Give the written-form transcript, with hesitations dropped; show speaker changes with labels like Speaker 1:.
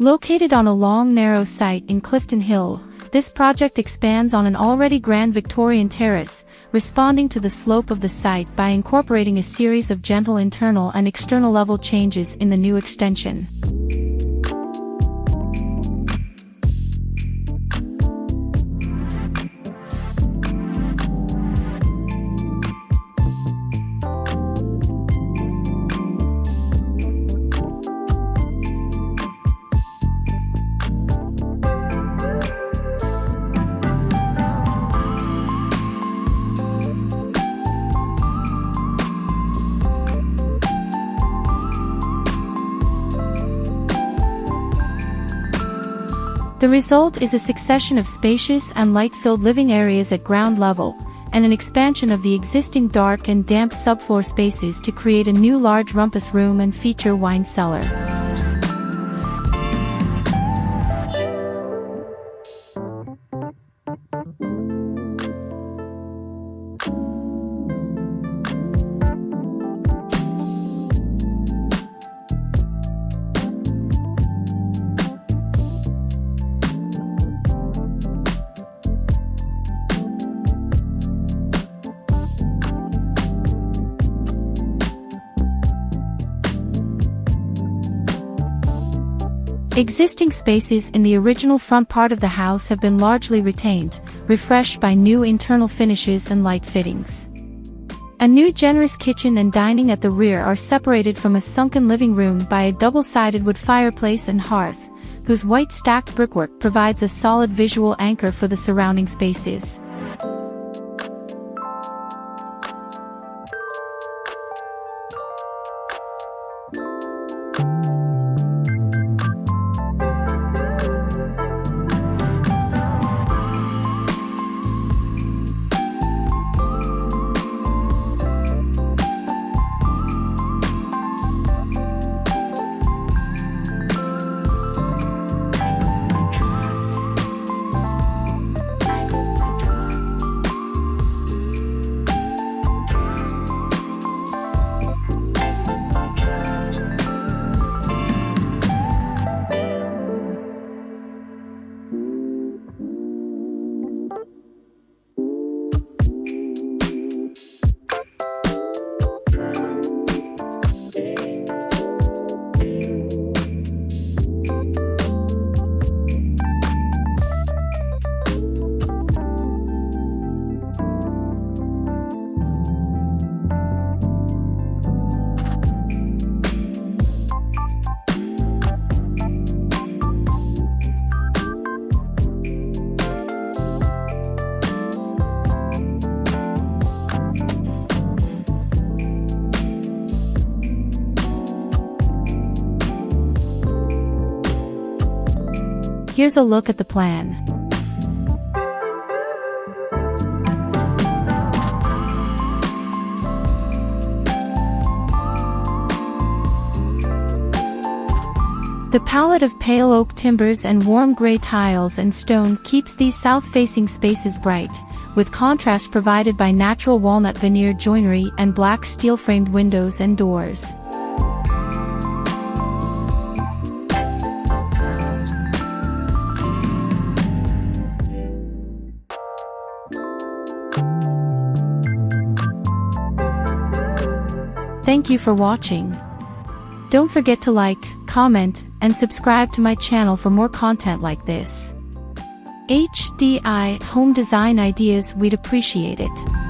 Speaker 1: Located on a long narrow site in Clifton Hill, this project expands on an already grand Victorian terrace, responding to the slope of the site by incorporating a series of gentle internal and external level changes in the new extension. The result is a succession of spacious and light-filled living areas at ground level, and an expansion of the existing dark and damp subfloor spaces to create a new large rumpus room and feature wine cellar. Existing spaces in the original front part of the house have been largely retained, refreshed by new internal finishes and light fittings. A new generous kitchen and dining at the rear are separated from a sunken living room by a double-sided wood fireplace and hearth, whose white stacked brickwork provides a solid visual anchor for the surrounding spaces. Here's a look at the plan. The palette of pale oak timbers and warm gray tiles and stone keeps these south-facing spaces bright, with contrast provided by natural walnut veneer joinery and black steel-framed windows and doors. Thank you for watching. Don't forget to like, comment, and subscribe to my channel for more content like this. HDI Home Design Ideas, we'd appreciate it.